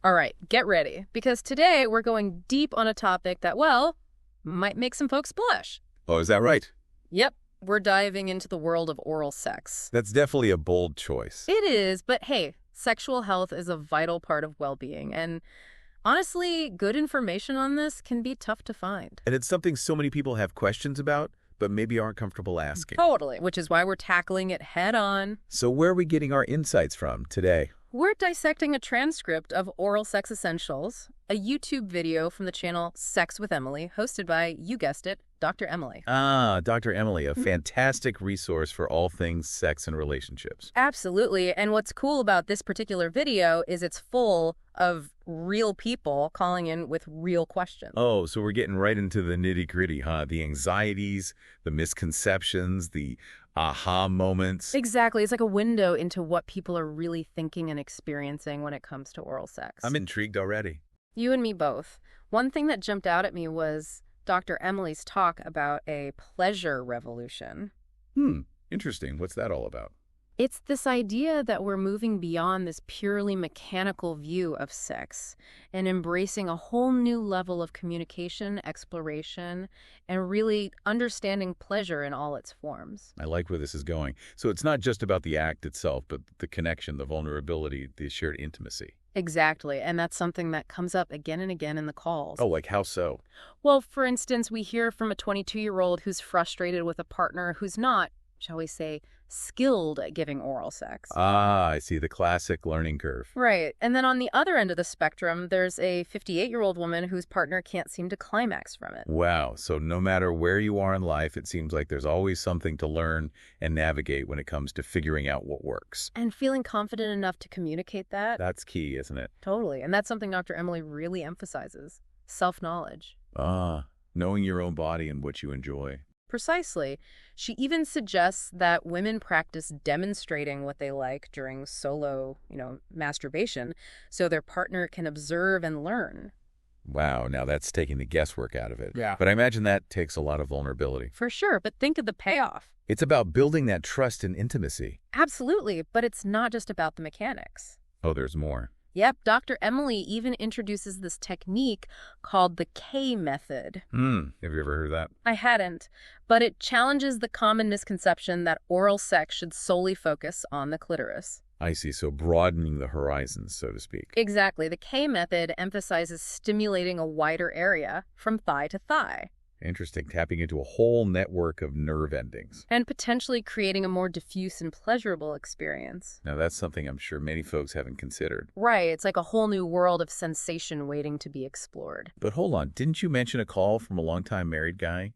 All right, get ready, because today we're going deep on a topic that, well, might make some folks blush. Oh, is that right? Yep, we're diving into the world of oral sex. That's definitely a bold choice. It is, but hey, sexual health is a vital part of well-being, and honestly, good information on this can be tough to find. And it's something so many people have questions about, but maybe aren't comfortable asking. Totally, which is why we're tackling it head on. So where are we getting our insights from today? We're dissecting a transcript of Oral Sex Essentials, a YouTube video from the channel Sex with Emily, hosted by, you guessed it, Dr. Emily. Dr. Emily, a fantastic resource for all things sex and relationships. Absolutely. And what's cool about this particular video is it's full of real people calling in with real questions. Oh, so we're getting right into the nitty-gritty, huh? The anxieties, the misconceptions, the aha moments. Exactly. It's like a window into what people are really thinking and experiencing when it comes to oral sex. I'm intrigued already. You and me both. One thing that jumped out at me was Dr. Emily's talk about a pleasure revolution. Interesting. What's that all about? It's this idea that we're moving beyond this purely mechanical view of sex and embracing a whole new level of communication, exploration, and really understanding pleasure in all its forms. I like where this is going. So it's not just about the act itself, but the connection, the vulnerability, the shared intimacy. Exactly, and that's something that comes up again and again in the calls. Oh, like how so? Well, for instance, we hear from a 22-year-old who's frustrated with a partner who's not, shall we say, skilled at giving oral sex. I see the classic learning curve. Right. And then on the other end of the spectrum, there's a 58-year-old woman whose partner can't seem to climax from it. Wow. So no matter where you are in life, it seems like there's always something to learn and navigate when it comes to figuring out what works. And feeling confident enough to communicate that. That's key, isn't it? Totally. And that's something Dr. Emily really emphasizes. Self-knowledge. Knowing your own body and what you enjoy. Precisely. She even suggests that women practice demonstrating what they like during solo, masturbation, so their partner can observe and learn. Wow, now that's taking the guesswork out of it. Yeah. But I imagine that takes a lot of vulnerability. For sure, but think of the payoff. It's about building that trust and intimacy. Absolutely, but it's not just about the mechanics. Oh, there's more. Yep, Dr. Emily even introduces this technique called the K method. Have you ever heard of that? I hadn't, but it challenges the common misconception that oral sex should solely focus on the clitoris. I see, so broadening the horizons, so to speak. Exactly. The K method emphasizes stimulating a wider area from thigh to thigh. Interesting, tapping into a whole network of nerve endings. And potentially creating a more diffuse and pleasurable experience. Now, that's something I'm sure many folks haven't considered. Right, it's like a whole new world of sensation waiting to be explored. But hold on, didn't you mention a call from a longtime married guy?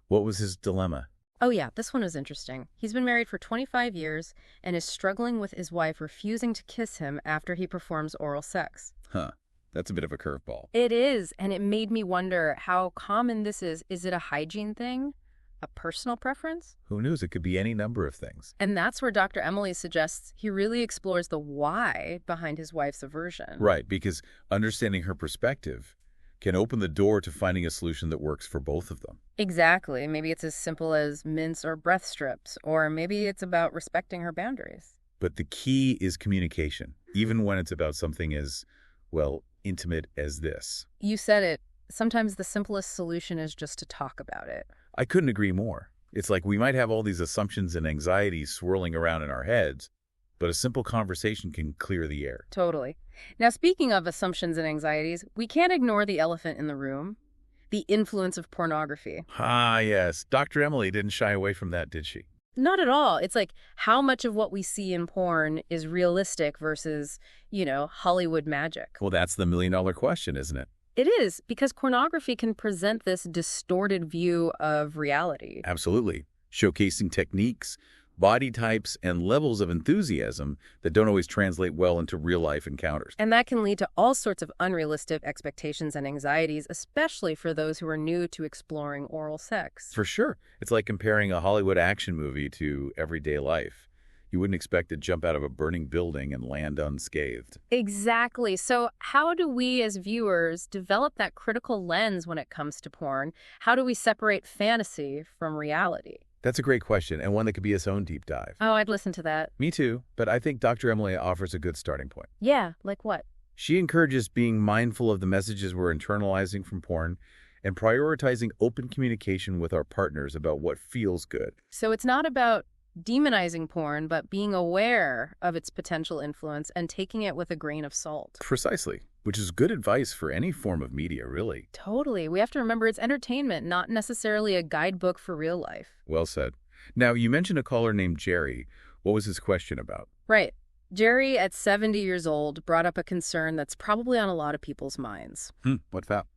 What was his dilemma? Oh yeah, this one is interesting. He's been married for 25 years and is struggling with his wife refusing to kiss him after he performs oral sex. Huh. That's a bit of a curveball. It is, and it made me wonder how common this is. Is it a hygiene thing? A personal preference? Who knows? It could be any number of things. And that's where Dr. Emily suggests he really explores the why behind his wife's aversion. Right, because understanding her perspective can open the door to finding a solution that works for both of them. Exactly. Maybe it's as simple as mints or breath strips, or maybe it's about respecting her boundaries. But the key is communication, even when it's about something as, well, intimate as this. You said it. Sometimes the simplest solution is just to talk about it. I couldn't agree more. It's like we might have all these assumptions and anxieties swirling around in our heads, but a simple conversation can clear the air. Totally. Now, speaking of assumptions and anxieties, we can't ignore the elephant in the room, the influence of pornography. Yes. Dr. Emily didn't shy away from that, did she? Not at all. It's like how much of what we see in porn is realistic versus, Hollywood magic. Well, that's the million-dollar question, isn't it? It is, because pornography can present this distorted view of reality. Absolutely. Showcasing techniques, body types, and levels of enthusiasm that don't always translate well into real-life encounters. And that can lead to all sorts of unrealistic expectations and anxieties, especially for those who are new to exploring oral sex. For sure. It's like comparing a Hollywood action movie to everyday life. You wouldn't expect to jump out of a burning building and land unscathed. Exactly. So how do we as viewers develop that critical lens when it comes to porn? How do we separate fantasy from reality? That's a great question, and one that could be its own deep dive. Oh, I'd listen to that. Me too, but I think Dr. Emily offers a good starting point. Yeah, like what? She encourages being mindful of the messages we're internalizing from porn and prioritizing open communication with our partners about what feels good. So it's not about demonizing porn, but being aware of its potential influence and taking it with a grain of salt. Precisely, which is good advice for any form of media, really. Totally. We have to remember it's entertainment, not necessarily a guidebook for real life. Well said. Now, you mentioned a caller named Jerry. What was his question about? Right. Jerry, at 70 years old, brought up a concern that's probably on a lot of people's minds. What's that?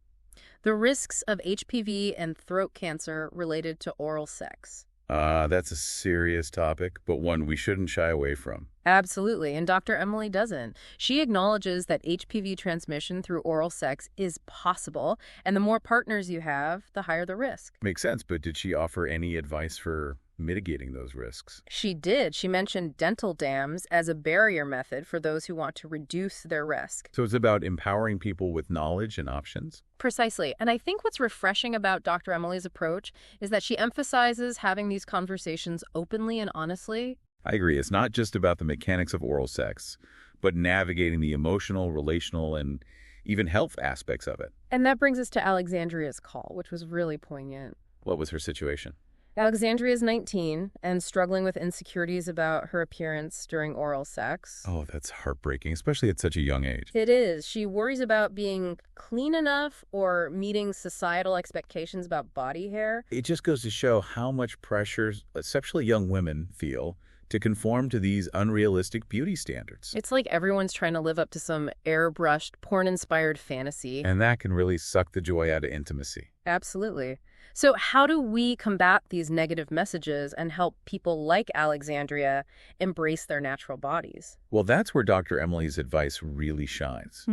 The risks of HPV and throat cancer related to oral sex. That's a serious topic, but one we shouldn't shy away from. Absolutely, and Dr. Emily doesn't. She acknowledges that HPV transmission through oral sex is possible, and the more partners you have, the higher the risk. Makes sense, but did she offer any advice for mitigating those risks? She did. She mentioned dental dams as a barrier method for those who want to reduce their risk. So it's about empowering people with knowledge and options? Precisely. And I think what's refreshing about Dr. Emily's approach is that she emphasizes having these conversations openly and honestly. I agree. It's not just about the mechanics of oral sex, but navigating the emotional, relational, and even health aspects of it. And that brings us to Alexandria's call, which was really poignant. What was her situation? Alexandria is 19 and struggling with insecurities about her appearance during oral sex. Oh, that's heartbreaking, especially at such a young age. It is. She worries about being clean enough or meeting societal expectations about body hair. It just goes to show how much pressure, especially young women, feel to conform to these unrealistic beauty standards. It's like everyone's trying to live up to some airbrushed, porn-inspired fantasy. And that can really suck the joy out of intimacy. Absolutely. So how do we combat these negative messages and help people like Alexandria embrace their natural bodies? Well, that's where Dr. Emily's advice really shines.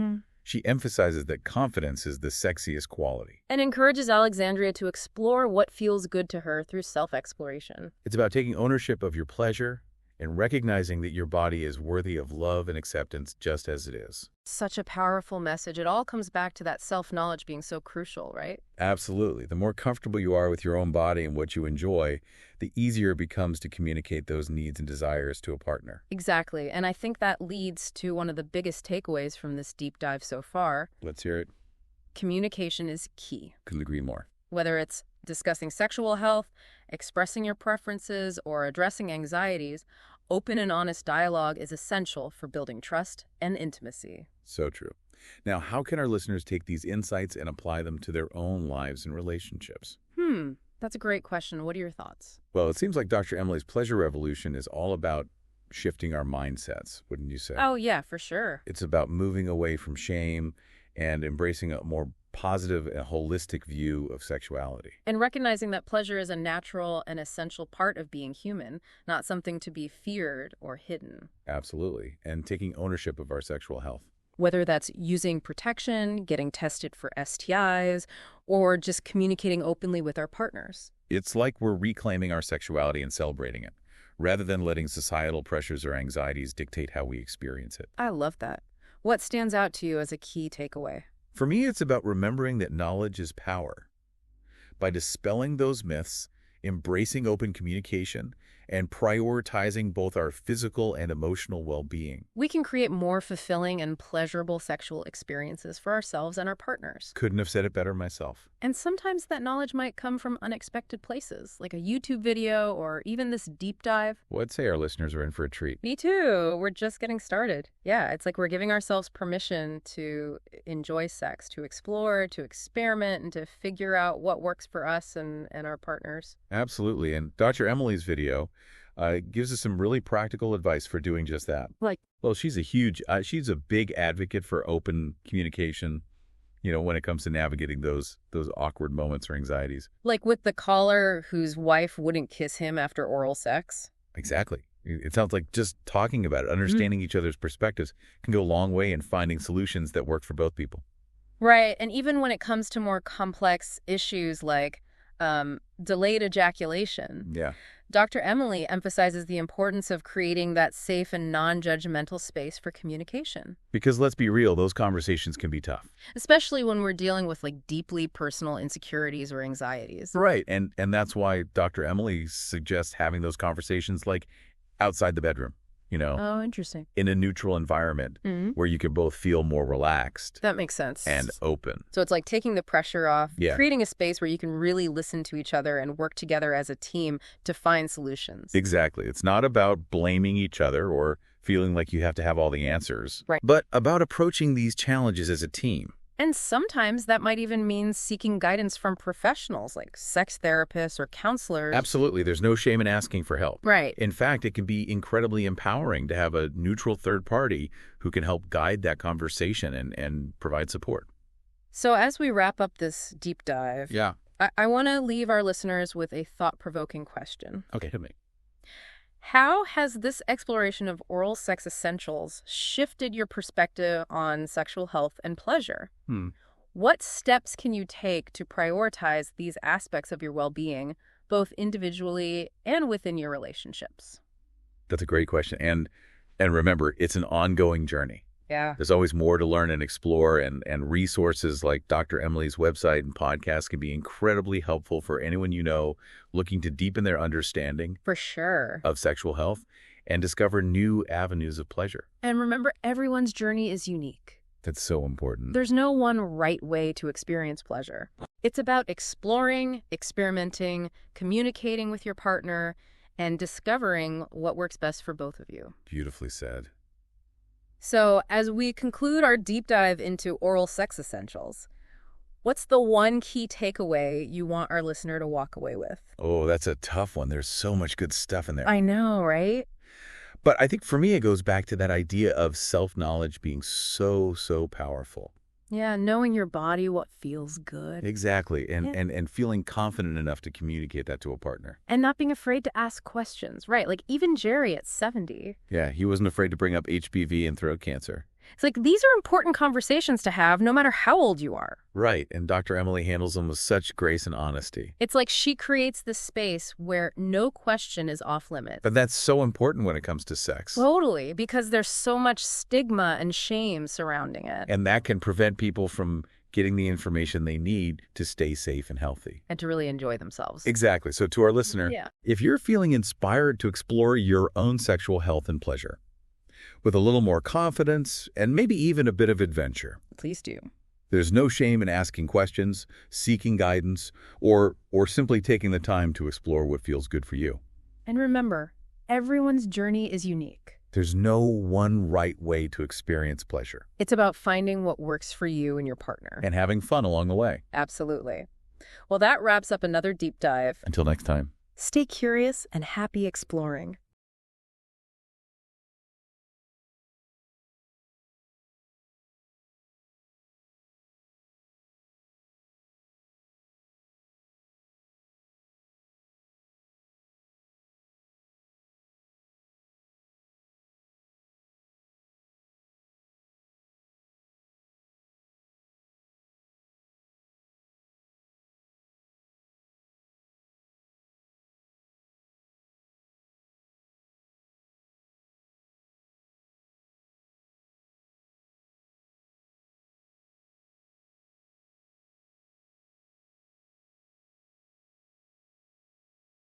She emphasizes that confidence is the sexiest quality. And encourages Alexandria to explore what feels good to her through self-exploration. It's about taking ownership of your pleasure and recognizing that your body is worthy of love and acceptance just as it is. Such a powerful message. It all comes back to that self-knowledge being so crucial, right? Absolutely. The more comfortable you are with your own body and what you enjoy, the easier it becomes to communicate those needs and desires to a partner. Exactly. And I think that leads to one of the biggest takeaways from this deep dive so far. Let's hear it. Communication is key. Couldn't agree more. Whether it's discussing sexual health, expressing your preferences, or addressing anxieties, open and honest dialogue is essential for building trust and intimacy. So true. Now, how can our listeners take these insights and apply them to their own lives and relationships? That's a great question. What are your thoughts? Well, it seems like Dr. Emily's pleasure revolution is all about shifting our mindsets, wouldn't you say? Oh, yeah, for sure. It's about moving away from shame and embracing a more positive and holistic view of sexuality. And recognizing that pleasure is a natural and essential part of being human, not something to be feared or hidden. Absolutely. And taking ownership of our sexual health. Whether that's using protection, getting tested for STIs, or just communicating openly with our partners. It's like we're reclaiming our sexuality and celebrating it, rather than letting societal pressures or anxieties dictate how we experience it. I love that. What stands out to you as a key takeaway? For me, it's about remembering that knowledge is power. By dispelling those myths, embracing open communication, and prioritizing both our physical and emotional well-being. We can create more fulfilling and pleasurable sexual experiences for ourselves and our partners. Couldn't have said it better myself. And sometimes that knowledge might come from unexpected places, like a YouTube video or even this deep dive. Well, I'd say our listeners are in for a treat. Me too. We're just getting started. Yeah, it's like we're giving ourselves permission to enjoy sex, to explore, to experiment, and to figure out what works for us and our partners. Absolutely. And Dr. Emily's video gives us some really practical advice for doing just that. Like, well, she's a big advocate for open communication, when it comes to navigating those awkward moments or anxieties. like with the caller whose wife wouldn't kiss him after oral sex. Exactly. It sounds like just talking about it, understanding each other's perspectives can go a long way in finding solutions that work for both people. Right. And even when it comes to more complex issues like delayed ejaculation, Yeah. Dr. Emily emphasizes the importance of creating that safe and non-judgmental space for communication, Because let's be real, those conversations can be tough. especially when we're dealing with like deeply personal insecurities or anxieties. Right. And that's why Dr. Emily suggests having those conversations like outside the bedroom, Oh, interesting. in a neutral environment where you can both feel more relaxed That makes sense. and open. So it's like taking the pressure off, Yeah. creating a space where you can really listen to each other and work together as a team to find solutions. Exactly. It's not about blaming each other or feeling like you have to have all the answers, Right. but about approaching these challenges as a team. And sometimes that might even mean seeking guidance from professionals like sex therapists or counselors. Absolutely. There's no shame in asking for help. Right. In fact, it can be incredibly empowering to have a neutral third party who can help guide that conversation and provide support. So as we wrap up this deep dive, Yeah. I want to leave our listeners with a thought-provoking question. Okay, hit me. How has this exploration of oral sex essentials shifted your perspective on sexual health and pleasure? What steps can you take to prioritize these aspects of your well-being, both individually and within your relationships? That's a great question. And remember, it's an ongoing journey. Yeah. There's always more to learn and explore, and resources like Dr. Emily's website and podcast can be incredibly helpful for anyone looking to deepen their understanding For sure. of sexual health and discover new avenues of pleasure. And remember, everyone's journey is unique. That's so important. There's no one right way to experience pleasure. It's about exploring, experimenting, communicating with your partner, and discovering what works best for both of you. Beautifully said. So, as we conclude our deep dive into oral sex essentials, what's the one key takeaway you want our listener to walk away with? Oh, that's a tough one. There's so much good stuff in there. I know, right? But I think for me, it goes back to that idea of self-knowledge being so, so powerful. Yeah, knowing your body, what feels good. Exactly. And, Yeah. and feeling confident enough to communicate that to a partner. And not being afraid to ask questions, right? Like even Jerry at 70. Yeah, he wasn't afraid to bring up HPV and throat cancer. It's like these are important conversations to have no matter how old you are. Right. And Dr. Emily handles them with such grace and honesty. It's like she creates this space where no question is off limits. But that's so important when it comes to sex. Totally, because there's so much stigma and shame surrounding it. And that can prevent people from getting the information they need to stay safe and healthy. And to really enjoy themselves. Exactly. So to our listener, Yeah. if you're feeling inspired to explore your own sexual health and pleasure with a little more confidence and maybe even a bit of adventure, Please do. there's no shame in asking questions, seeking guidance, or simply taking the time to explore what feels good for you. And remember, everyone's journey is unique. There's no one right way to experience pleasure. It's about finding what works for you and your partner. And having fun along the way. Absolutely. Well, that wraps up another deep dive. Until next time. Stay curious and happy exploring.